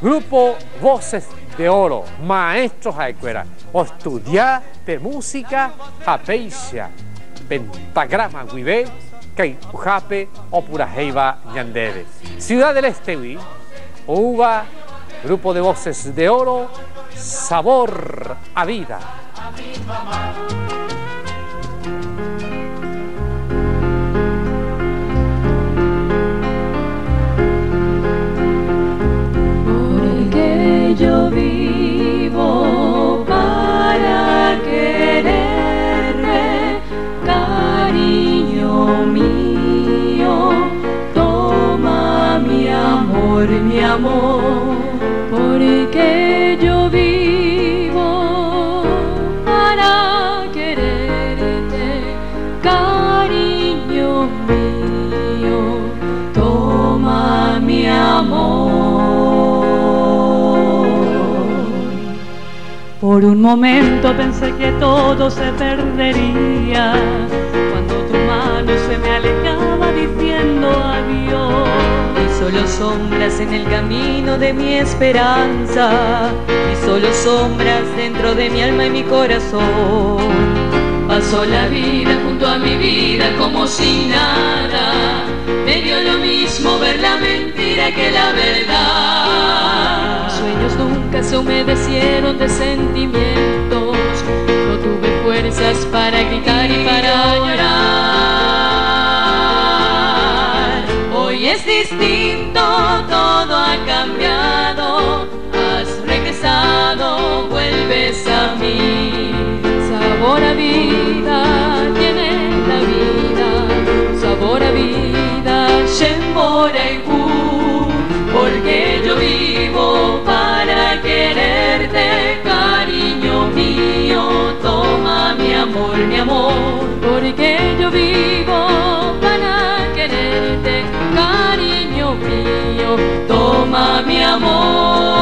Grupo Voces de Oro, maestros a escuela, o estudiar de música a peixa, pentagrama guibé, que ujape o purajeiva ñandebe. Ciudad del Este, uva, Grupo de Voces de Oro, sabor a vida. Porque yo vivo para quererte, cariño mío, toma mi amor, mi amor. Porque yo vivo para quererte, cariño mío, toma mi amor. Por un momento pensé que todo se perdería, cuando tu mano se me alejaba diciendo adiós. Y solo sombras en el camino de mi esperanza, y solo sombras dentro de mi alma y mi corazón. Pasó la vida junto a mi vida como si nada, me dio lo mismo ver la mentira que la verdad. Mis sueños nunca se humedecieron de sentimientos, no tuve fuerzas para gritar y para llorar. Hoy es distinto, todo ha cambiado, has regresado, vuelves a mí. Sabor a vida tiene la vida, sabor a vida, Shemboregu, porque yo vivo para quererte, cariño mío, toma mi amor, mi amor. Porque yo vivo para quererte, cariño mío, toma mi amor.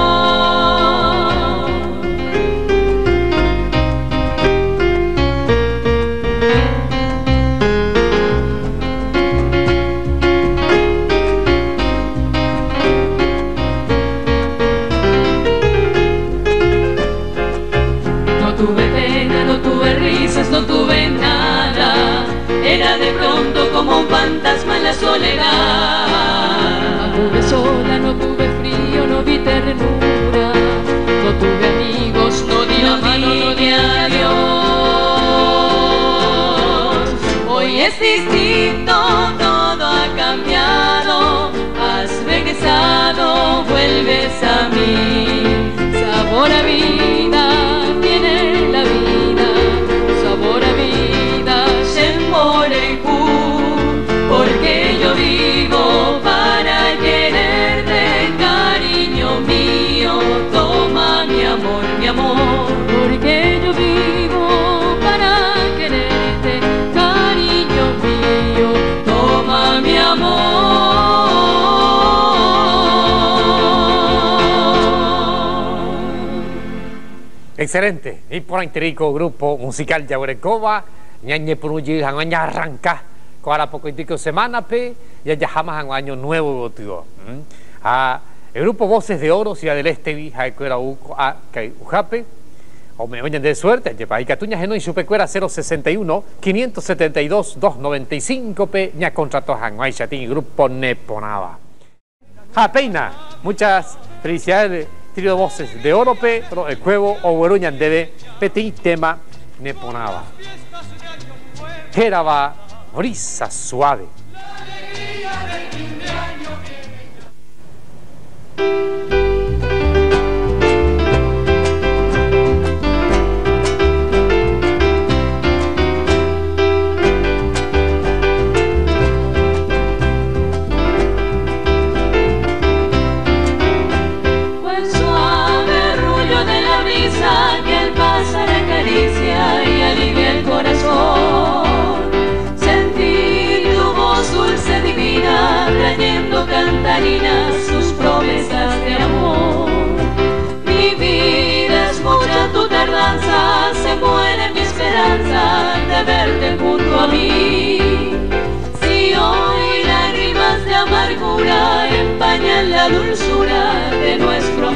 No tuve nada, era de pronto como un fantasma en la soledad. No tuve sola, no tuve frío, no vi ternura, no tuve amigos, no di la mano, no di adiós. Hoy es distinto, todo ha cambiado, has regresado, vuelves a mí. Sabor a vida tiene la vida, sabor a vida, Shemboregu, porque yo vivo para quererte, cariño mío, toma mi amor, mi amor. Porque yo vivo para quererte, cariño mío, toma mi amor. Excelente. Y por Interico Grupo Musical Yaguarecova, ñañe puruyi hangaña arranca, para poco indico semana pe, ya jamás en año nuevo tío. El Grupo Voces de Oro, Ciudad del Este, Jaicuera Ujape, o me oyen de suerte, lleva y Catuña Geno y Supecuera 061 572 295 pe, ña contrato Hanguay Chatín, Grupo Neponaba. Japeina, muchas felicidades. Trío Voces de Oro, pero el cuevo o Gueruñan debe petit tema Neponaba. Geraba brisa suave. Y alivia el corazón, sentir tu voz dulce divina, trayendo cantarinas sus promesas de amor. Mi vida es mucha tu tardanza, se muere mi esperanza de verte junto a mí. Si hoy lágrimas de amargura empañan la dulzura de nuestro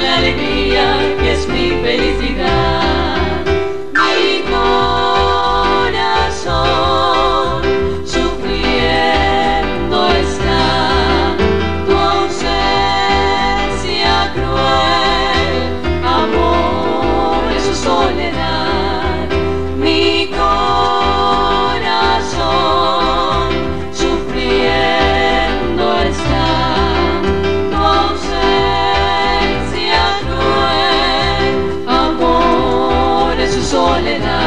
mi alegría, que es mi felicidad. Mi corazón sufriendo está tu ausencia cruel, amor en su soledad. Mi corazón sufriendo está tu ausencia cruel, amor en su soledad.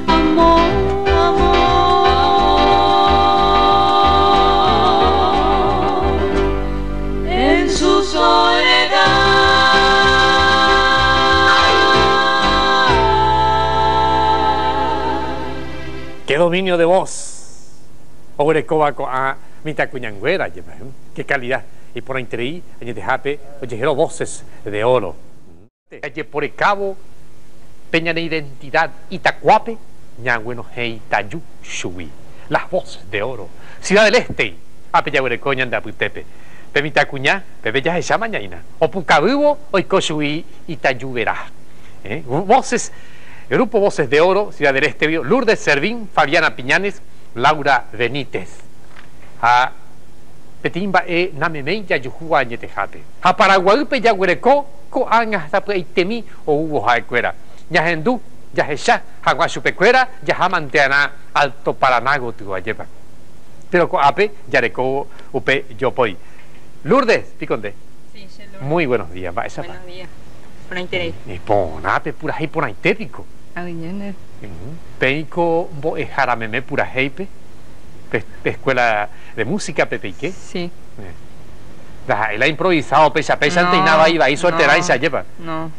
Amor, amor en su soledad. ¡Qué dominio de voz! Orecoba a Mitacuñangüera, qué calidad. Y por ahí, en Jape, oye, voces de oro. Por el cabo, peña de identidad Itacuape, ñangüeno hei tayu shui. Las voces de oro. Ciudad del Este, apeyahuerecoña de Aputepe. Pemitacuñá, pepe ya se llama ñaina. O Pucabubo, oicoshui Itayu verá. Voces. Grupo Voces de Oro, Ciudad del Este, Lourdes Servín, Fabiana Piñanes, Laura Benítez. A Petimba Namemei Yayujua Ñetejate. A Paraguaype Yaguerecó, Coan hasta Peitemi o Hugo Jaecuera. Yahendú, Yajesha, Jaguachupecuera, Yajamanteana, Alto Paranago, Tuayepa. Pero Coape, Yarecó, Upe, Yopoi. Lourdes, Piconde. Sí, muy buenos días, va esa. Buenos días. Por ahí te Y ponape, pura hei por ahí tépico. Peico bo jarameme pura heipe, escuela de música pepeque. Sí. Él ha improvisado pecha ante y nada iba ahí soltera y se lleva. No.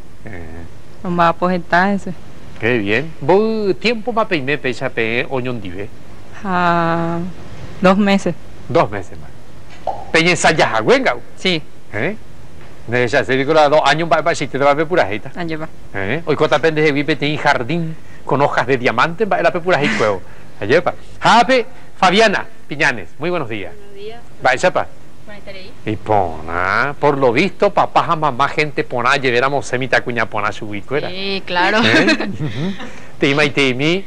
No va a aposentar ese. Qué bien. ¿Vos tiempo más peine pecha pe oñón dive? 2 meses. 2 meses más. Peña ensayas a Huenga. Sí. De esa serie con 2 años para si te va a ver pura heita. Allá va. Hoy cota pende de vive tiene jardín con hojas de diamante va a la pura heita juego. Allá va. Jape Fabiana Piñanes. Muy buenos días. Buenos días. Va esa pa. Y pona, por lo visto, papá jamás más gente pona, llevéramos semita cuña pona su bicuera. Sí, claro. Tima y timi,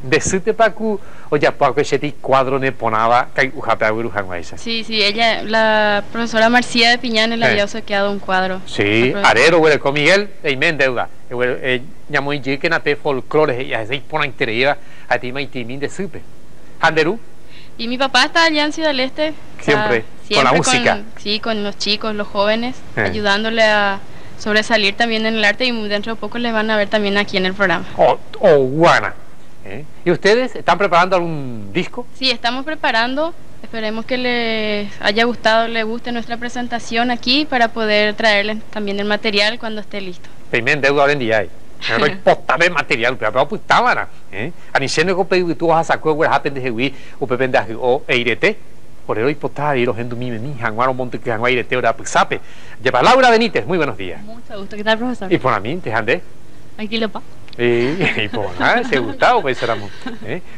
decirte pacu, oye, pacu ese cuadro ne ponaba, que ujape a bruja esa. Sí, ella, la profesora Marcia de Piñanes le había obsequiado un cuadro. Sí, arero, güey, con Miguel, y me endeuda. Llamó y que nape folclore, y así pona interera, a tima y timi de supe. Anderú. Y mi papá está allá en Ciudad del Este. Siempre con la música. Sí, con los chicos, los jóvenes, ayudándole a sobresalir también en el arte y dentro de poco les van a ver también aquí en el programa. Guana. ¿Y ustedes están preparando algún disco? Sí, estamos preparando. Esperemos que les haya gustado, les guste nuestra presentación aquí para poder traerles también el material cuando esté listo. Primero deuda hoy en día. No hay postame material, pero pues estaban. Aniseno que pedido tú vas a sacar el happen de Jewi o pepende o eirete. Por el hoy postaba y los gente mi janguaro monte que janguaro eirete ora sape. Lleva Laura Benítez, muy buenos días. Mucho gusto, ¿qué tal, profesor? Y por a mí, te jande. Aquí lo pa. Y por nada, se gustaba pues éramos.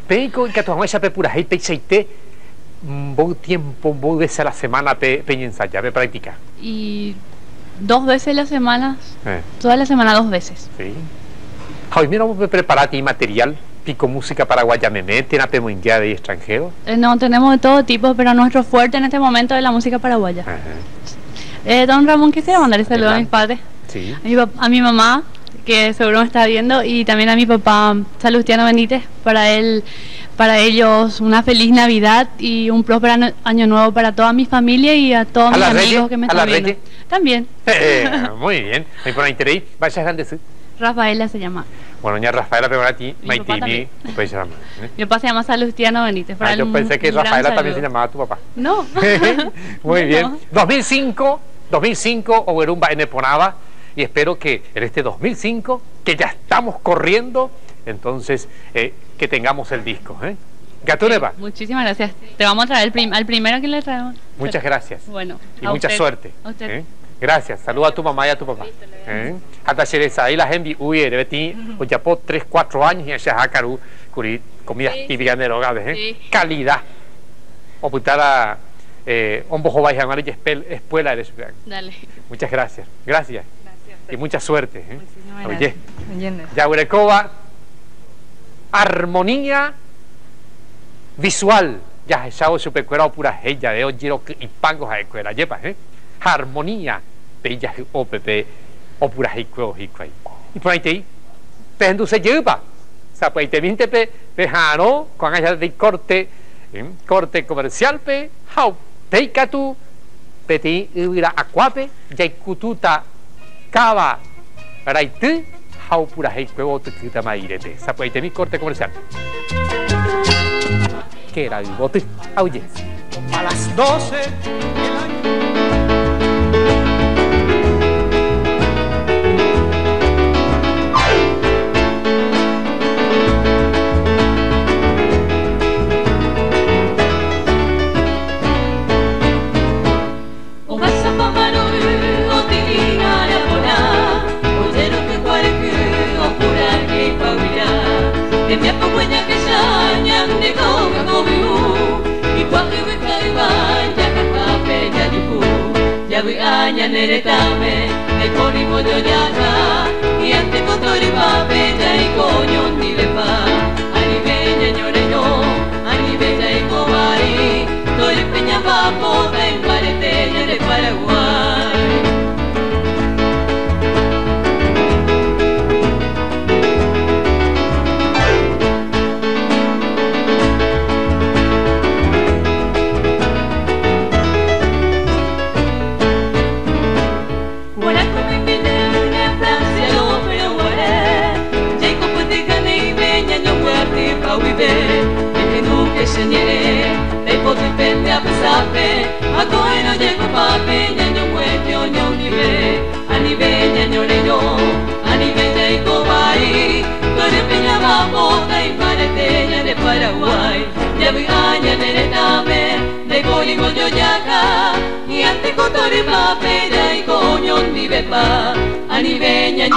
Peico que tu esa pepura hey peiseite. Buen tiempo, buen veces a la semana peña ensaya, pe práctica. Y 2 veces a la semana, toda la semana 2 veces. Sí. Hoy mira, vos preparate material, pico música paraguaya meme, ¿tiene apemo india de extranjero? No, tenemos de todo tipo, pero nuestro fuerte en este momento es la música paraguaya. Don Ramón, quisiera mandarle saludos a mis padres, sí. a mi mamá, que seguro me está viendo, y también a mi papá, Salustiano Benítez, para ellos una feliz Navidad y un próspero año nuevo para toda mi familia y a todos mis amigos que me están viendo. También. Muy bien. ¿Me pone interés? Vaya grande, sí. Rafaela se llama. Bueno, ya Rafaela Pegonati, Maitimi, pues se llama. Mi papá se llama Salustiano Benítez. Yo pensé que Rafaela también se llamaba tu papá. No. Muy bien. 2005, Oberumba en Eponaba, y espero que en este 2005, que ya estamos corriendo, entonces que tengamos el disco. Gatuneva. Muchísimas gracias. Te vamos a traer al primero que le traemos. Muchas gracias. Bueno. Y mucha suerte. A usted. Gracias. Saluda a tu mamá y a tu papá. Hasta Cheresa y la gente huye de Betty, o ya por 3, 4 años y allá Jacaru, comidas típicas de Nogales, calidad. O putar a Ombojo Baja Amarilla Espuela de Ciudad. Dale. Muchas gracias. Gracias. Y mucha suerte. Oye, Muchísimas Yaguarecoba, armonía visual. Ya echado su pecuera pura ella de hoy y pangos a escuela. Lleva, armonía. Bella o pepe o pura hicueo hicuay. Y por ahí te pendu se lleva. Pues te miente pejano con allá de corte comercial pe how peika tu peti ira aquape ya kututa cava raite how pura hay huevo te quita mairete. Pues te mi corte comercial. Que era el bote. Oye. A las 12 Aña neretame, el polimo yo yaga, y ante cotori pape ya y coño ni de pa, ani bella ñoreño, ani bella y cobari, tori peña papo, ven pareteña de Paraguay. A coeno llego pape, ñaño muerto, ño ni ve, a ni ve, ñaño leño, a ni ve, y cobay, torre peña bota y pareteña de Paraguay, ya vi aña neretame, de polimo yo yaga, y ante cotorre pape, y coño ni ve pa, a ni ve, ñaño